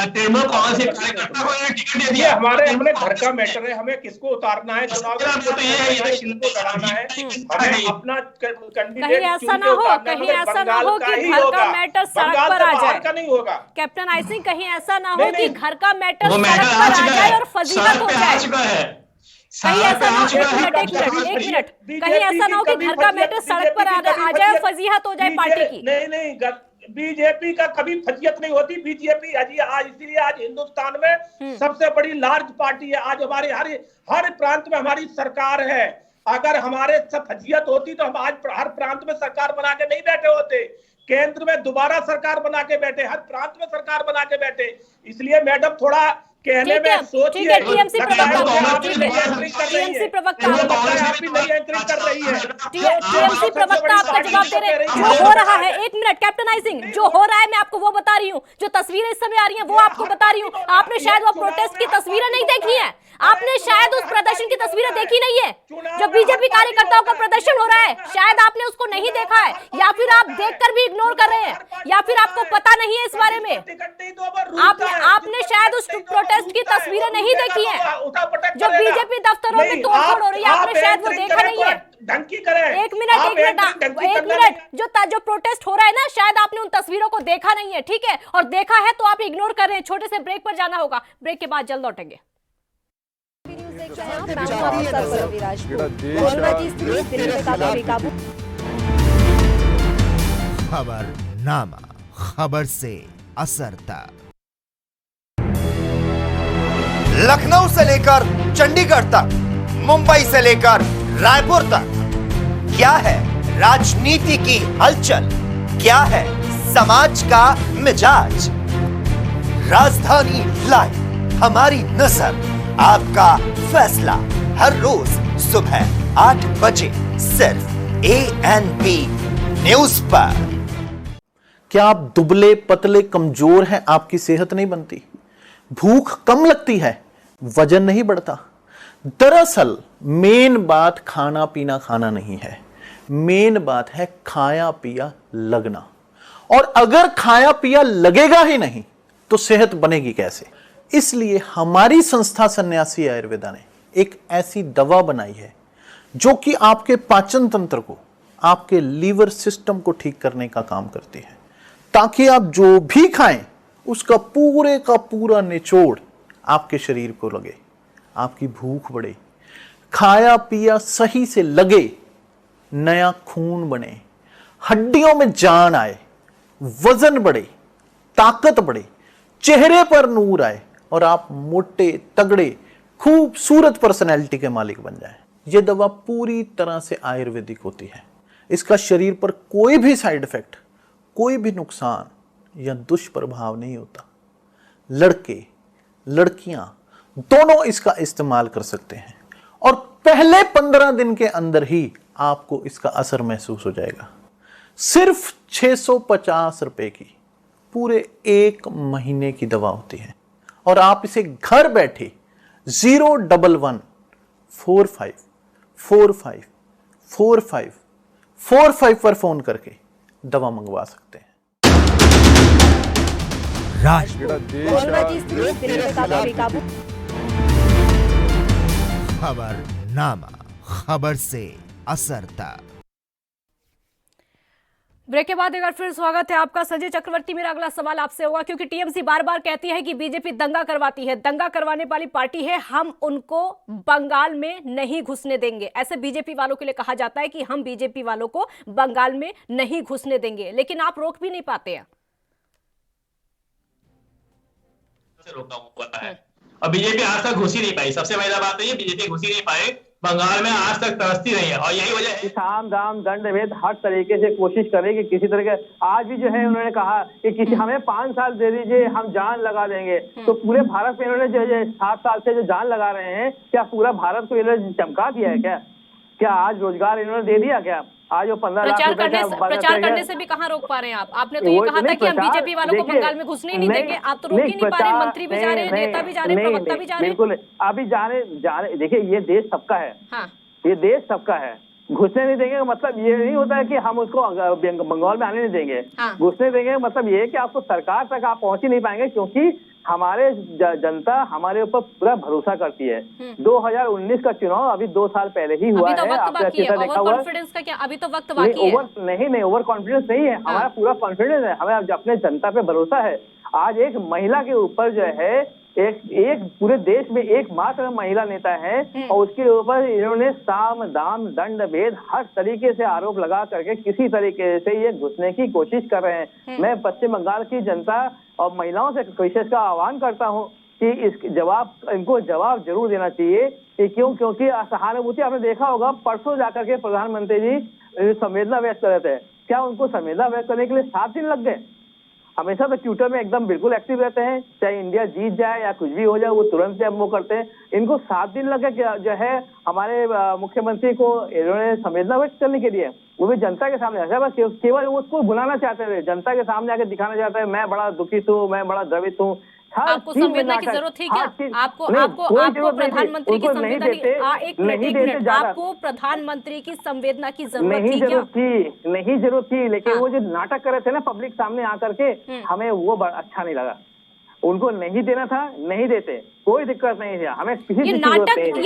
तृणमूल कांग्रेस के कार्यकर्ता को टिकट दे दिया। हमने घर का मैटर है, हमें किसको उतारना है चुनाव में, किसको लड़ाना है, हमें अपना कैंडिडेट। कहीं ऐसा ना हो कि घर का मैटर सड़क पर आ जाए। का नहीं होगा कैप्टन आई सिंह, कहीं ऐसा ना हो कि घर का मैटर सड़क पर आ जाए और फजीलत हो जाए। कहीं ऐसा ना हो, एक मिनट, कहीं ऐसा ना हो कि घर का मैटर सड़क पर आ जाए और फजीहत हो जाए पार्टी की। नहीं, बीजेपी का कभी फजीयत नहीं होती। बीजेपी आज इसीलिए आज हिंदुस्तान में सबसे बड़ी लार्ज पार्टी है। आज हमारे हर प्रांत में हमारी सरकार है। अगर हमारे सब फजीयत होती तो हम आज हर प्रांत में सरकार बना के नहीं बैठे होते। केंद्र में दोबारा सरकार बना के बैठे, हर प्रांत में सरकार बना के बैठे। इसलिए मैडम थोड़ा कहने में सोचिए। टीएमसी प्रवक्ता आप भी नई एंकरिंग कर रही है। टीएमसी प्रवक्ता आपका जवाब दे रहे हैं। जो हो रहा है, एक मिनट, कैप्टनाइजिंग जो हो रहा है मैं आपको वो बता रही हूँ। जो तस्वीरें इस समय आ रही हैं वो आपको बता रही हूँ। आपने शायद वो प्रोटेस्ट की तस्वीरें नहीं देखी है, आपने शायद उस प्रदर्शन की तस्वीरें देखी नहीं है। जो बीजेपी कार्यकर्ताओं का प्रदर्शन हो रहा है शायद आपने उसको नहीं देखा है, या फिर आप देखकर भी इग्नोर कर रहे हैं, या फिर आपको पता नहीं है इस बारे में। आपने शायद उस प्रोटेस्ट की तस्वीरें नहीं देखी है। जो बीजेपी दफ्तरों में तोड़फोड़ हो रही है आपने शायद वो देखा नहीं है। एक मिनट, जो प्रोटेस्ट हो रहा है ना, शायद आपने उन तस्वीरों को देखा नहीं है, ठीक है? और देखा है तो आप इग्नोर कर रहे हैं। छोटे से ब्रेक पर जाना होगा, ब्रेक के बाद जल्द लौटेंगे। खबरनामा, खबर से असर तक। लखनऊ से लेकर चंडीगढ़ तक, मुंबई से लेकर रायपुर तक, क्या है राजनीति की हलचल, क्या है समाज का मिजाज। राजधानी लाइव, हमारी नजर, आपका फैसला, हर रोज सुबह 8 बजे सिर्फ ANP न्यूज पर। क्या आप दुबले पतले कमजोर हैं? आपकी सेहत नहीं बनती, भूख कम लगती है, वजन नहीं बढ़ता? दरअसल मेन बात खाना पीना खाना नहीं है, मेन बात है खाया पिया लगना। और अगर खाया पिया लगेगा ही नहीं तो सेहत बनेगी कैसे? इसलिए हमारी संस्था सन्यासी आयुर्वेदा ने एक ऐसी दवा बनाई है जो कि आपके पाचन तंत्र को, आपके लीवर सिस्टम को ठीक करने का काम करती है, ताकि आप जो भी खाएं उसका पूरे का पूरा निचोड़ आपके शरीर को लगे, आपकी भूख बढ़े, खाया पिया सही से लगे, नया खून बने, हड्डियों में जान आए, वजन बढ़े, ताकत बढ़े, चेहरे पर नूर आए और आप मोटे तगड़े खूबसूरत पर्सनैलिटी के मालिक बन जाएं। यह दवा पूरी तरह से आयुर्वेदिक होती है। इसका शरीर पर कोई भी साइड इफेक्ट, कोई भी नुकसान या दुष्प्रभाव नहीं होता। लड़के लड़कियां दोनों इसका इस्तेमाल कर सकते हैं और पहले 15 दिन के अंदर ही आपको इसका असर महसूस हो जाएगा। सिर्फ 650 रुपए की पूरे 1 महीने की दवा होती है और आप इसे घर बैठे 01145454545 पर फोन करके दवा मंगवा सकते हैं। खबरनामा, खबर से असर तक। ब्रेक के बाद एक बार फिर स्वागत है आपका। संजय चक्रवर्ती, मेरा अगला सवाल आपसे होगा, क्योंकि टीएमसी बार बार कहती है कि बीजेपी दंगा करवाती है, दंगा करवाने वाली पार्टी है, हम उनको बंगाल में नहीं घुसने देंगे। ऐसे बीजेपी वालों के लिए कहा जाता है कि हम बीजेपी वालों को बंगाल में नहीं घुसने देंगे, लेकिन आप रोक भी नहीं पाते हैं। रोका हुआ है और बीजेपी आज तक घुस ही नहीं पाई। सबसे पहला बात है बीजेपी घुस ही नहीं पाए बंगाल में, आज तक तरसती रही है और यही वजह है। साम दाम दंड भेद हर तरीके से कोशिश करें कि किसी तरह के, आज भी जो है उन्होंने कहा कि किसी हमें 5 साल दे दीजिए, हम जान लगा देंगे। तो पूरे भारत में इन्होंने जो 7 साल से जो जान लगा रहे हैं, क्या पूरा भारत को इन्होंने चमका दिया है? क्या आज रोजगार इन्होंने दे दिया? क्या आज वो 15 लाख प्रचार करने से भी कहाँ रोक पा रहे हैं आप? आपने तो ये कहा था कि हम बीजेपी वालों को बंगाल में घुसने ही नहीं देंगे, आप तो रोक ही नहीं पा रहे। मंत्री भी जा रहे हैं, नेता भी जा रहे हैं, प्रवक्ता भी जा रहे हैं। बिल्कुल, अभी जाने देखिए, ये देश सबका है। ये देश सबका है। घुसने नहीं देंगे मतलब ये नहीं होता है कि हम उसको बंगाल में आने नहीं देंगे। घुसने देंगे मतलब ये है कि आपको सरकार तक आप पहुंच ही नहीं पाएंगे, क्योंकि हमारे जनता हमारे ऊपर पूरा भरोसा करती है। 2019 का चुनाव अभी 2 साल पहले ही हुआ है। आपने अच्छी तरह देखा हुआ। कॉन्फिडेंस का क्या अभी तो वक्त बाकी है? नहीं, ओवर कॉन्फिडेंस नहीं है, हमारा पूरा कॉन्फिडेंस है, हमें अपने जनता पे भरोसा है। आज एक महिला के ऊपर जो है एक पूरे देश में एकमात्र महिला नेता है और उसके ऊपर इन्होंने साम दाम दंड भेद हर तरीके से आरोप लगा करके किसी तरीके से ये घुसने की कोशिश कर रहे हैं। मैं पश्चिम बंगाल की जनता और महिलाओं से विशेष का आह्वान करता हूँ कि इनको जवाब जरूर देना चाहिए कि क्योंकि सहानुभूति आपने देखा होगा, परसों जाकर के प्रधानमंत्री जी संवेदना व्यक्त कर रहे थे। क्या उनको संवेदना व्यक्त करने के लिए 7 दिन लग गए? हमेशा तो ट्विटर में एकदम बिल्कुल एक्टिव रहते हैं, चाहे इंडिया जीत जाए या कुछ भी हो जाए वो तुरंत से वो करते हैं। इनको 7 दिन लगे जो है हमारे मुख्यमंत्री को इन्होंने संवेदना व्यक्त करने के लिए, वो भी जनता के सामने। बस केवल वो उसको बुलाना चाहते थे, जनता के सामने आके दिखाना चाहते हैं मैं बड़ा दुखित हूँ, मैं बड़ा द्रवित हूँ। आपको संवेदना की जरूरत थी क्या? आपको प्रधानमंत्री की संवेदना एक मिनट, आपको प्रधानमंत्री की संवेदना की जरूरत थी क्या? नहीं जरूरत थी, लेकिन वो जो नाटक कर रहे थे ना पब्लिक सामने आकर के, हमें वो अच्छा नहीं लगा। उनको नहीं देना था, नहीं देते, कोई दिक्कत नहीं है हमें। ये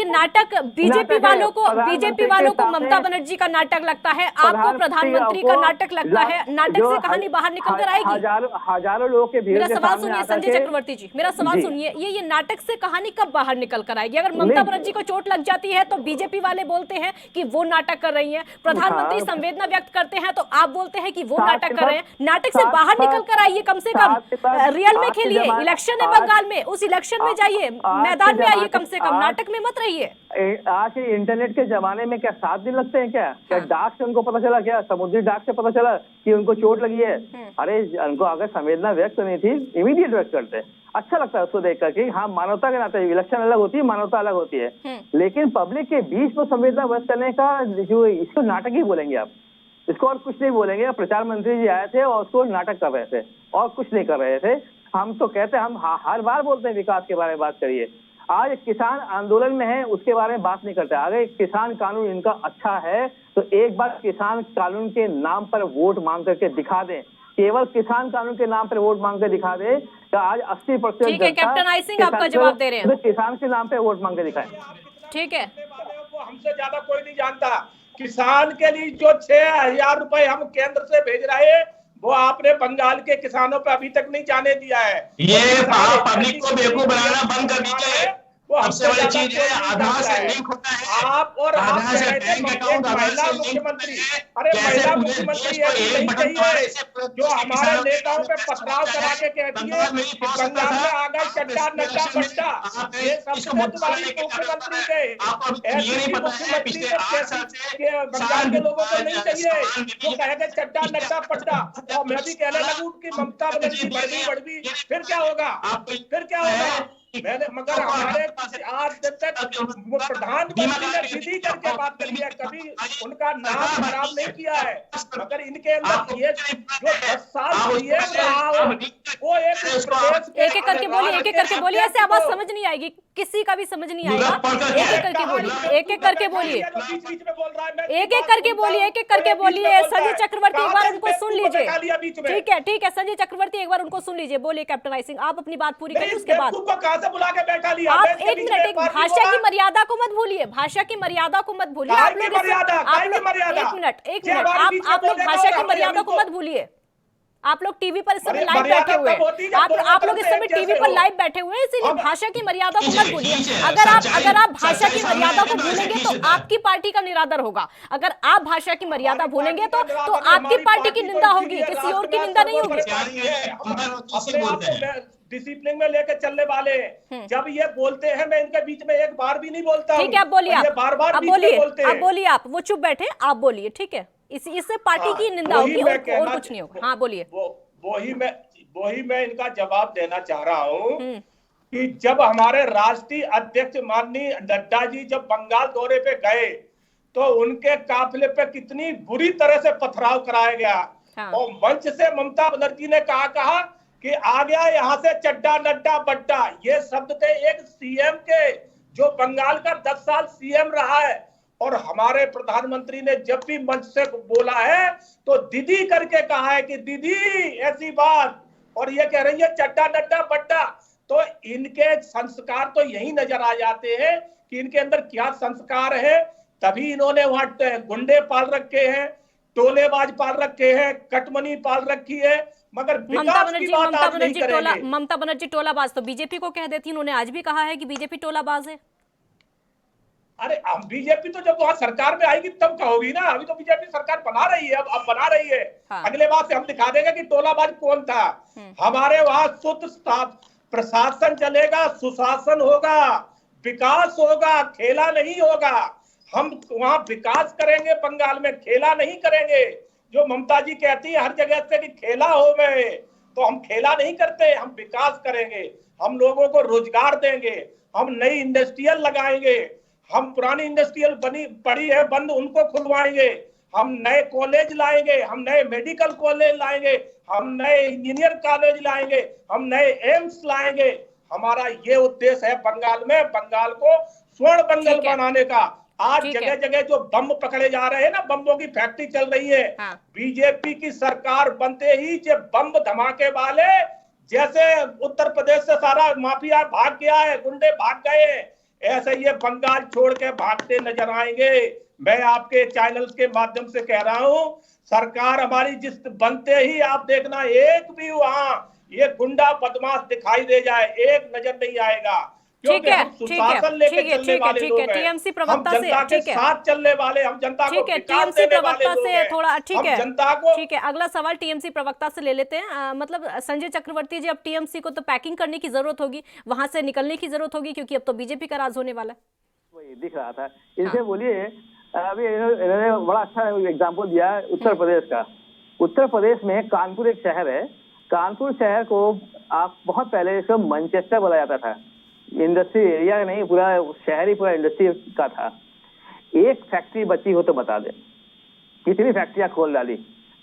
नाटक बीजेपी वालों को ममता बनर्जी का नाटक लगता है, आपको प्रधानमंत्री का नाटक लगता है। नाटक से कहानी बाहर निकल कर आएगी। हजारों लोगों के भीड़। मेरा सवाल सुनिए संजय चक्रवर्ती जी, मेरा सवाल सुनिए, ये नाटक से कहानी कब बाहर निकल कर आएगी? अगर ममता बनर्जी को चोट लग जाती है तो बीजेपी वाले बोलते हैं कि वो नाटक कर रही है, प्रधानमंत्री संवेदना व्यक्त करते हैं तो आप बोलते हैं कि वो नाटक कर रहे हैं। नाटक से बाहर निकल कर आइए, कम से कम रियल में खेलिए। इलेक्शन है बंगाल में, उस इलेक्शन में जाइए, मैदान में आइए, कम से कम नाटक में मत रहिए। आज इंटरनेट के जमाने में क्या 7 दिन लगते हैं क्या डाक से उनको पता चला, क्या समुद्री डाक से पता चला कि उनको चोट लगी है? अरे उनको अगर संवेदना व्यक्त करनी थी इमीडिएट व्यक्त करते। अच्छा लगता है उसको देख करके, हाँ मानवता के नाते इलेक्शन अलग होती है, मानवता अलग होती है, लेकिन पब्लिक के बीच में संवेदना व्यक्त करने का जो इसको नाटक ही बोलेंगे आप, इसको और कुछ नहीं बोलेंगे। प्रचार मंत्री जी आए थे और उसको नाटक कर रहे थे और कुछ नहीं कर रहे थे। हम तो कहते हैं, हम हर बार बोलते हैं विकास के बारे में बात करिए। आज किसान आंदोलन में है उसके बारे में बात नहीं करते। अगर किसान कानून इनका अच्छा है तो एक बार किसान कानून के नाम पर वोट मांग करके दिखा दें, केवल किसान कानून के नाम पर वोट मांग कर दिखा दे तो आज 80% ठीक है कैप्टन आई सिंह आपका जवाब दे रहे हैं, तो किसान के नाम पे वोट मांग के दिखाएं। ठीक है, हमसे ज्यादा कोई नहीं जानता। किसान के लिए जो 6,000 रुपए हम केंद्र से भेज रहे हैं वो आपने बंगाल के किसानों पे अभी तक नहीं जाने दिया है। ये पब्लिक को बेवकूफ बनाना बंद कर दीजिए। वो सबसे बड़ी चीज है, आधार से लिंक होता है। आप और आधार से बैंक अकाउंट, आधार से मुख्यमंत्री, अरे महिला मुख्यमंत्री ऐसी नहीं चाहिए जो हमारे नेताओं पे पथराव करा के कहती है कि बंगाल में आ गए चड्डा नड्डा बट्टा। ये सबसे तुम्हारी मुख्यमंत्री के ऐसी मुख्यमंत्री के बंगाल के लोगों को नहीं चाहिए जो कहेंगे चड्डा नड्डा पट्टा। और मैं भी कहने लगूं कि ममता बनर्जी बढ़ी फिर क्या होगा, फिर क्या होगा? मैंने मगर हमारे आज तक प्रधानमंत्री ने दीदी करके बात करी है, कभी उनका नाम खराब नहीं किया है। मगर इनके अंदर ये जो 10 साल रहा हो वो एक एक करके बोलिए, एक एक करके बोलिए, ऐसे आवाज समझ नहीं आएगी, किसी का भी समझ नहीं आएगा। एक एक करके बोलिए, एक एक करके बोलिए, एक एक करके बोलिए, एक एक करके बोलिए। संजय चक्रवर्ती एक बार उनको सुन लीजिए। ठीक है संजय चक्रवर्ती एक बार उनको सुन लीजिए। बोलिए कैप्टन आई सिंह, आप अपनी बात पूरी करिए, उसके बाद बुला के बैठा लिया। आप एक मिनट, एक भाषा की मर्यादा को मत भूलिए, भाषा की मर्यादा को मत भूलिए। आप लोग एक मिनट, आप लोग भाषा की मर्यादा को मत भूलिए। आप लोग टीवी पर इस समय लाइव बैठे हुए हैं, आप लोग इस समय टीवी पर लाइव बैठे हुए हैं, इसीलिए भाषा की मर्यादा को मत भूलिए। अगर आप भाषा की मर्यादा को भूलेंगे तो आपकी पार्टी का निरादर होगा। अगर आप भाषा की मर्यादा भूलेंगे तो आपकी पार्टी की निंदा होगी, किसी और की निंदा नहीं होगी। डिसिप्लिन में लेके चलने वाले हैं। जब ये बोलते हैं मैं इनके बीच में एक बार भी नहीं बोलता। ठीक है, आप बोलिए, बार-बार बोलिए, आप वो चुप बैठे, आप बोलिए। ठीक है, इससे पार्टी की निंदा होगी और कुछ नहीं होगा। हाँ बोलिए। वही मैं इनका जवाब देना चाह रहा हूँ कि जब हमारे राष्ट्रीय अध्यक्ष माननीय नड्डा जी जब बंगाल दौरे पे गए तो उनके काफिले पे कितनी बुरी तरह से पथराव कराया गया। और मंच से ममता बनर्जी ने कहा कि आ गया यहाँ से चड्डा नड्डा बट्टा। ये शब्द थे एक सीएम के जो बंगाल का 10 साल सीएम रहा है। और हमारे प्रधानमंत्री ने जब भी मंच से बोला है तो दीदी करके कहा है कि दीदी ऐसी बात, और ये कह रही है चड्डा नड्डा बट्टा। तो इनके संस्कार तो यही नजर आ जाते हैं कि इनके अंदर क्या संस्कार है। तभी इन्होंने वहां गुंडे पाल रखे हैं, टोलेबाज पाल रखे हैं, कटमनी पाल रखी है। मगर विकास की बात आप नहीं करेंगे। ममता बनर्जी टोलाबाज तो बीजेपी को कह देती, उन्होंने आज भी कहा है कि बीजेपी टोलाबाज है। अरे बीजेपी तो जब वहां सरकार में आएगी तब कहोगी ना, अभी तो बीजेपी सरकार बना रही है, अब बना रही है। हाँ। अगले बार से हम दिखा देंगे कि टोलाबाज कौन था। हमारे वहां शुद्ध प्रशासन चलेगा, सुशासन होगा, विकास होगा, खेला नहीं होगा। हम वहां विकास करेंगे, बंगाल में खेला नहीं करेंगे। जो ममता जी कहती है हर जगह से कि खेला हो गए, तो हम खेला नहीं करते, हम विकास करेंगे। हम लोगों को रोजगार देंगे, हम नई इंडस्ट्रियल लगाएंगे, हम पुरानी इंडस्ट्रियल बनी पड़ी है बंद, उनको खुलवाएंगे, हम नए कॉलेज लाएंगे, हम नए मेडिकल कॉलेज लाएंगे, हम नए इंजीनियर कॉलेज लाएंगे, हम नए एम्स लाएंगे। हमारा ये उद्देश्य है बंगाल में, बंगाल को स्वर्ण बंगाल बनाने का। आज जगह जगह जो बम पकड़े जा रहे हैं ना, बम्बों की फैक्ट्री चल रही है। बीजेपी की सरकार बनते ही जो बम धमाके वाले, जैसे उत्तर प्रदेश से सारा माफिया भाग गया है, गुंडे भाग गए हैं, ऐसे ये बंगाल छोड़ के भागते नजर आएंगे। मैं आपके चैनल्स के माध्यम से कह रहा हूं, सरकार हमारी जिस बनते ही आप देखना, एक भी वहां ये गुंडा बदमाश दिखाई दे जाए, एक नजर नहीं आएगा। ठीक है, टीएमसी प्रवक्ता से, ठीक है, साथ चलने वाले, हम जनता को टीएमसी प्रवक्ता से थोड़ा, ठीक है, जनता को, ठीक है, अगला सवाल टीएमसी प्रवक्ता से ले लेते हैं। मतलब संजय चक्रवर्ती जी, अब टीएमसी को तो पैकिंग करने की जरूरत होगी, वहां से निकलने की जरूरत होगी, क्योंकि अब तो बीजेपी का राज होने वाला है। वही दिख रहा था इनसे। बोलिए, अभी इन्होंने बड़ा अच्छा एग्जाम्पल दिया उत्तर प्रदेश का। उत्तर प्रदेश में कानपुर एक शहर है, कानपुर शहर को आप बहुत पहले इसको मैनचेस्टर बोला जाता था। इंडस्ट्री एरिया नहीं, पूरा शहर ही पूरा इंडस्ट्री का था। एक फैक्ट्री बची हो तो बता दे, कितनी फैक्ट्रियां खोल डाली,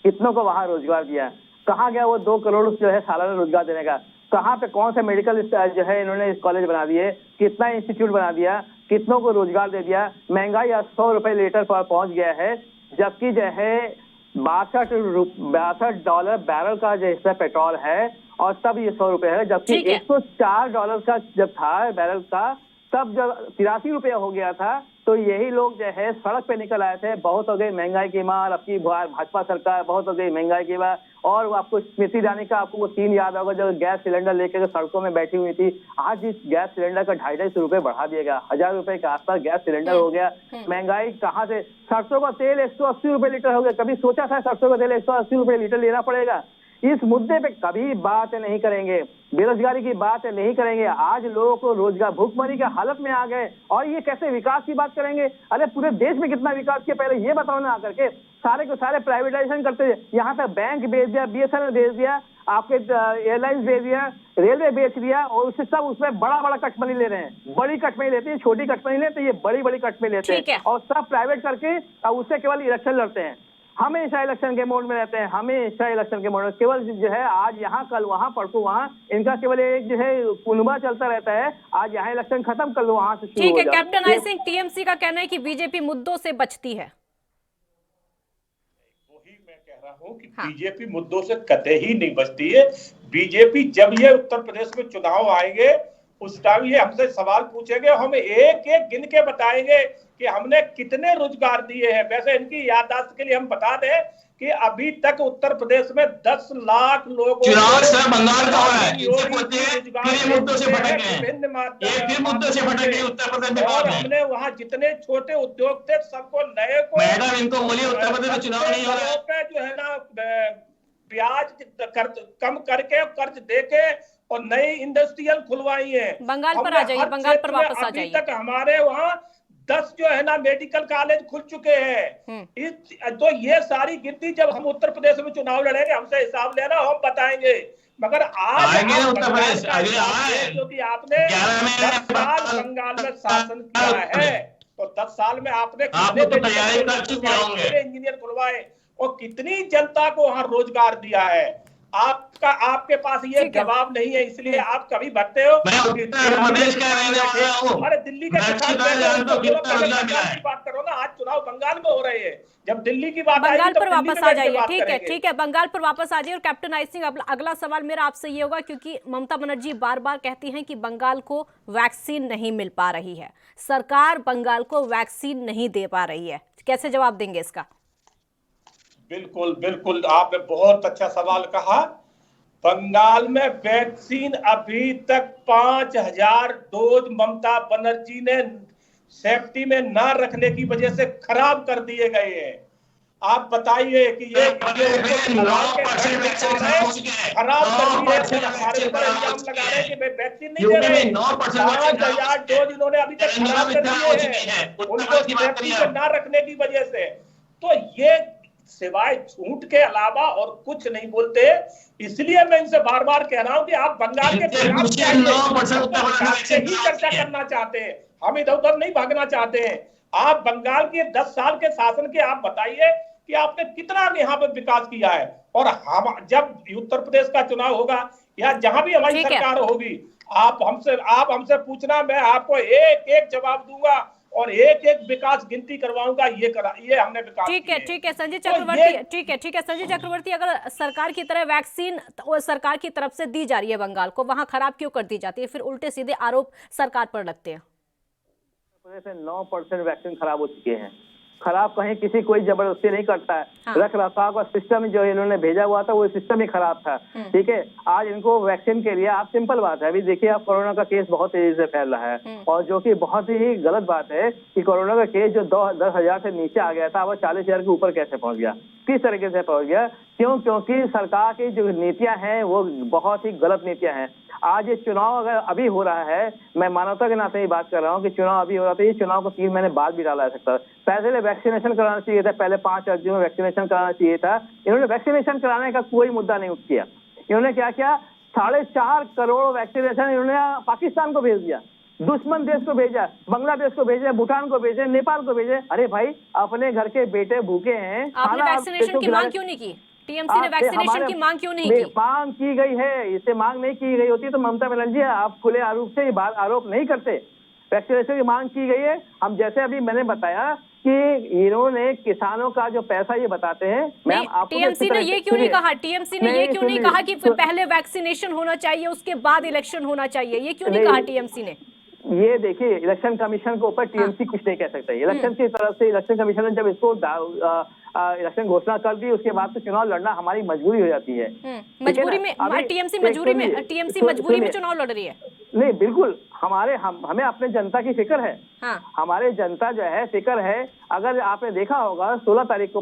कितनों को वहां रोजगार दिया, कहाँ गया वो 2 करोड़ जो है सालाना रोजगार देने का, कहाँ पे कौन सा मेडिकल जो है इन्होंने कॉलेज बना दिए, कितना इंस्टीट्यूट बना दिया, कितनों को रोजगार दे दिया। महंगाई 100 रुपए लीटर पर पहुंच गया है, जबकि जो है $62 बैरल का जो हिस्सा पेट्रोल है, और तब ये 100 रुपए है, जबकि $104 का जब था बैरल का, तब जब 83 रुपए हो गया था, तो यही लोग जो है सड़क पे निकल आए थे, बहुत हो गई महंगाई की मार, अब की भाजपा सरकार बहुत हो गई महंगाई की मार। और वो आपको स्मृति ईरानी का आपको वो सीन याद होगा, जब गैस सिलेंडर लेकर सड़कों में बैठी हुई थी। आज इस गैस सिलेंडर का 250 रुपए बढ़ा दिया गया, 1000 रुपए के आसपास गैस सिलेंडर हो गया। महंगाई कहाँ से, सरसों का तेल 180 रुपए लीटर हो गया। कभी सोचा था सरसों का तेल 180 रुपए लीटर लेना पड़ेगा? इस मुद्दे पे कभी बात नहीं करेंगे, बेरोजगारी की बात नहीं करेंगे। आज लोगों को रोजगार, भूखमरी के हालत में आ गए, और ये कैसे विकास की बात करेंगे? अरे पूरे देश में कितना विकास किया पहले ये बताओ ना। आकर के सारे को सारे प्राइवेटाइजेशन करते थे, यहाँ तक बैंक बेच दिया, BSNL बेच दिया, आपके एयरलाइंस बेच दिया, रेलवे बेच दिया, और उससे सब उसमें बड़ा बड़ा कटमनी ले रहे हैं। बड़ी कटमनी लेते हैं, छोटी कटमनी लेते, ये बड़ी बड़ी कटमनी लेते हैं, और सब प्राइवेट करके उससे केवल इलेक्शन लड़ते हैं। हमेशा इलेक्शन के मोड में रहते हैं, हमेशा इलेक्शन के मोड में। केवल जो है आज यहाँ कल वहाँ परसों वहाँ, इनका केवल एक जो है कुनबा चलता रहता है। आज यहाँ इलेक्शन खत्म, कल वहाँ से शुरू हो जाए। ठीक है कैप्टन आई सिंह, टीएमसी का कहना है कि बीजेपी मुद्दों से बचती है। वही मैं कह रहा हूँ कि बीजेपी मुद्दों से कतई ही नहीं बचती है। बीजेपी जब ये उत्तर प्रदेश में चुनाव आएंगे, उस टाइम ये हमसे सवाल पूछेंगे, हम एक एक गिन के बताएंगे कि हमने कितने रोजगार दिए हैं। वैसे इनकी याददाश्त के लिए हम बता दें कि अभी तक उत्तर प्रदेश में 10 लाख लोगों को बंगाल का हो रहा है, मुद्दों से भटके हैं, उत्तर प्रदेश। और हमने वहाँ जितने छोटे उद्योग थे सबको नए को, मैडम इनको बोलिए उत्तर प्रदेश में चुनाव नहीं हो रहा है, जो है ना ब्याज कम करके कर्ज देके और नई इंडस्ट्रियल खुलवाई है। बंगाल पर आ जाइए, बंगाल पर वापस आ जाइए। अभी तक हमारे वहाँ 10 जो है ना मेडिकल कॉलेज खुल चुके हैं। तो ये सारी गिनती जब हम उत्तर प्रदेश में चुनाव लड़ेंगे, हमसे हिसाब लेना, हम बताएंगे। मगर आज क्योंकि आपने 10 साल बंगाल में शासन किया है, तो 10 साल में आपने कितने इंजीनियर खुलवाए और कितनी जनता को वहां रोजगार दिया है? आपके पास ये जवाब नहीं है, इसलिए आप कभी भरते हो। अरे दिल्ली के बात करो ना, आज चुनाव बंगाल में हो रहे हैं, जब दिल्ली की बात बंगाल पर वापस आ जाइए। ठीक है, ठीक है, बंगाल पर वापस आ जाइए। और कैप्टन आई सिंह, अगला सवाल मेरा आपसे ये होगा, क्योंकि ममता बनर्जी बार बार कहती हैं कि बंगाल को वैक्सीन नहीं मिल पा रही है, सरकार बंगाल को वैक्सीन नहीं दे पा रही है, कैसे जवाब देंगे इसका? बिल्कुल बिल्कुल, आपने बहुत अच्छा सवाल कहा। बंगाल में वैक्सीन अभी तक 5,000 डोज ममता बनर्जी ने सेफ्टी में ना रखने की वजह से खराब कर दिए गए हैं। आप बताइए कि ये खराब कर दिए, हमारे ऊपर इल्जाम लगा रहे हैं कि वैक्सीन नहीं दे रहे। 5,000 डोज इन्होंने अभी तक खराब कर दिए हैं उनको सेफ्टी में ना रखने की वजह से। तो ये सिवाय झूठ के अलावा और कुछ नहीं बोलते। इसलिए मैं इनसे बार बार कह रहा हूं कि आप बंगाल के ही चर्चा करना चाहते हैं, हम इधर उधर नहीं भागना चाहते हैं। आप बंगाल के 10 साल के शासन के आप बताइए कि आपने कितना यहाँ पे विकास किया है। और हम जब उत्तर प्रदेश का चुनाव होगा या जहां भी हमारी सरकार होगी, आप हमसे पूछना, मैं आपको एक एक जवाब दूंगा और एक एक विकास गिनती करवाऊंगा। ये हमने विकास ठीक है संजय चक्रवर्ती, ठीक है संजय चक्रवर्ती, अगर सरकार की तरह वैक्सीन सरकार की तरफ से दी जा रही है बंगाल को, वहां खराब क्यों कर दी जाती है? फिर उल्टे सीधे आरोप सरकार पर लगते हैं। 9% वैक्सीन खराब हो चुके हैं। खराब कहीं किसी कोई जबरदस्ती नहीं करता है। हाँ। रख रखाव का सिस्टम जो इन्होंने भेजा हुआ था वो सिस्टम ही खराब था। ठीक है, आज इनको वैक्सीन के लिए, आप सिंपल बात है, अभी देखिए आप कोरोना का केस बहुत तेजी से फैल रहा है और जो कि बहुत ही गलत बात है कि कोरोना का केस जो 10,000 से नीचे आ गया था वो 40,000 के ऊपर कैसे पहुंच गया, किस तरीके से पहुंच गया? क्योंकि सरकार की जो नीतियां हैं वो बहुत ही गलत नीतियां हैं। आज ये चुनाव अगर अभी हो रहा है, मैं मानवता के नाते ही बात कर रहा हूँ कि चुनाव अभी हो रहा था, ये चुनाव को 3 महीने बाद भी डाला जा सकता है। पहले वैक्सीनेशन कराना चाहिए था, पहले 5 राज्यों में वैक्सीनेशन कराना चाहिए था। इन्होंने वैक्सीनेशन कराने का कोई मुद्दा नहीं किया। इन्होंने क्या किया, 4.5 करोड़ वैक्सीनेशन इन्होंने पाकिस्तान को भेज दिया, दुश्मन देश को भेजा, बांग्लादेश को भेजे, भूटान को भेजे, नेपाल को भेजे। अरे भाई, अपने घर के बेटे भूखे हैं, आपने वैक्सीनेशन की मांग क्यों नहीं की? टीएमसी ने वैक्सीनेशन की मांग क्यों नहीं की? मांग की गई है, इसे मांग नहीं की गई होती तो ममता बनर्जी आप खुले आरोप से ये बात आरोप नहीं करते। वैक्सीनेशन की मांग की गई है। हम जैसे अभी मैंने बताया कि इन्होंने किसानों का जो पैसा ये बताते हैं, मैम आपको टीएमसी ने ये क्यों नहीं कहा, टीएमसी ने ये क्यों नहीं कहा कि पहले वैक्सीनेशन होना चाहिए उसके बाद इलेक्शन होना चाहिए? ये क्यों नहीं कहा टीएमसी ने? ये देखिए, इलेक्शन कमीशन के ऊपर टीएमसी कुछ नहीं कह सकता। इलेक्शन की तरफ से इलेक्शन कमीशन ने जब इसको इलेक्शन घोषणा कर दी, उसके बाद तो चुनाव लड़ना हमारी मजबूरी हो जाती है। मजबूरी में टीएमसी मजबूरी में चुनाव लड़ रही है? नहीं, बिल्कुल हमें अपने जनता की फिक्र है। हाँ। हमारे जनता जो है फिक्र है। अगर आपने देखा होगा 16 तारीख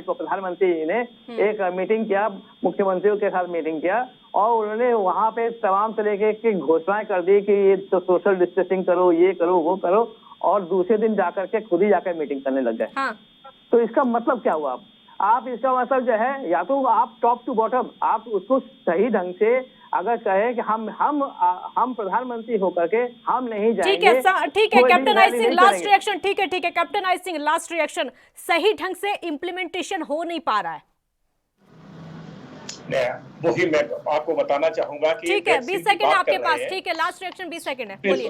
को प्रधानमंत्री ने एक मीटिंग किया, मुख्यमंत्रियों के साथ मीटिंग किया और उन्होंने वहां पे तमाम तरीके की घोषणाएं कर दी कि ये तो सोशल डिस्टेंसिंग करो, ये करो, वो करो, और दूसरे दिन जाकर के खुद ही जाकर मीटिंग करने लग गए। हाँ। तो इसका मतलब क्या हुआ? आप इसका मतलब जो है, या तो आप टॉप टू बॉटम आप उसको सही ढंग से अगर कहे कि हम प्रधानमंत्री होकर के हम नहीं जाएंगे। ठीक है captain I Singh, last reaction. ठीक है captain I Singh, last reaction. सही ढंग से इम्प्लीमेंटेशन हो नहीं पा रहा है। वही मैं आपको बताना चाहूंगा कि ठीक है, 20 सेकंड आपके पास। ठीक है, लास्ट रिएक्शन 20 सेकंड है, बोलिए।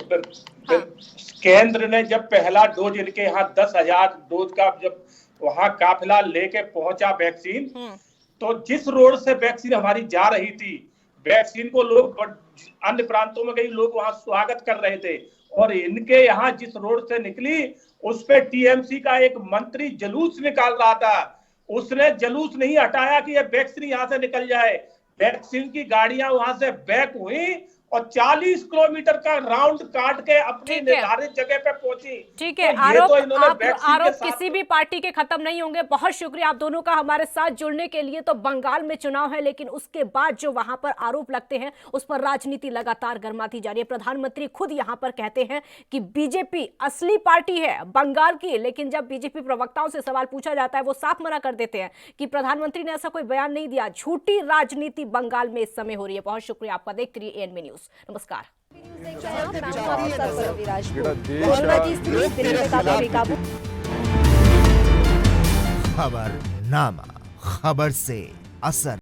केंद्र ने जब पहला डोज इनके यहाँ 10,000 डोज का जब वहां काफिला लेके पहुंचा वैक्सीन, तो जिस रोड से वैक्सीन हमारी जा रही थी, वैक्सीन को लोग अन्य प्रांतों में गई, लोग वहां स्वागत कर रहे थे, और इनके यहाँ जिस रोड से निकली उस पे टीएमसी का एक मंत्री जुलूस निकाल रहा था। उसने जुलूस नहीं हटाया कि ये वैक्सीन यहाँ से निकल जाए। वैक्सीन की गाड़ियां वहां से बैक हुई और 40 किलोमीटर का राउंड काट के अपनी निर्धारित जगह पे पहुंची। ठीक है, आरोप किसी भी पार्टी के खत्म नहीं होंगे। बहुत शुक्रिया आप दोनों का हमारे साथ जुड़ने के लिए। तो बंगाल में चुनाव है, लेकिन उसके बाद जो वहां पर आरोप लगते हैं उस पर राजनीति लगातार गर्माती जा रही है। प्रधानमंत्री खुद यहां पर कहते हैं कि बीजेपी असली पार्टी है बंगाल की, लेकिन जब बीजेपी प्रवक्ताओं से सवाल पूछा जाता है वो साफ मना कर देते हैं कि प्रधानमंत्री ने ऐसा कोई बयान नहीं दिया। झूठी राजनीति बंगाल में इस समय हो रही है। बहुत शुक्रिया आपका। देखते रहिए एएनबी न्यूज। नमस्कार। खबरनामा, खबर से असर।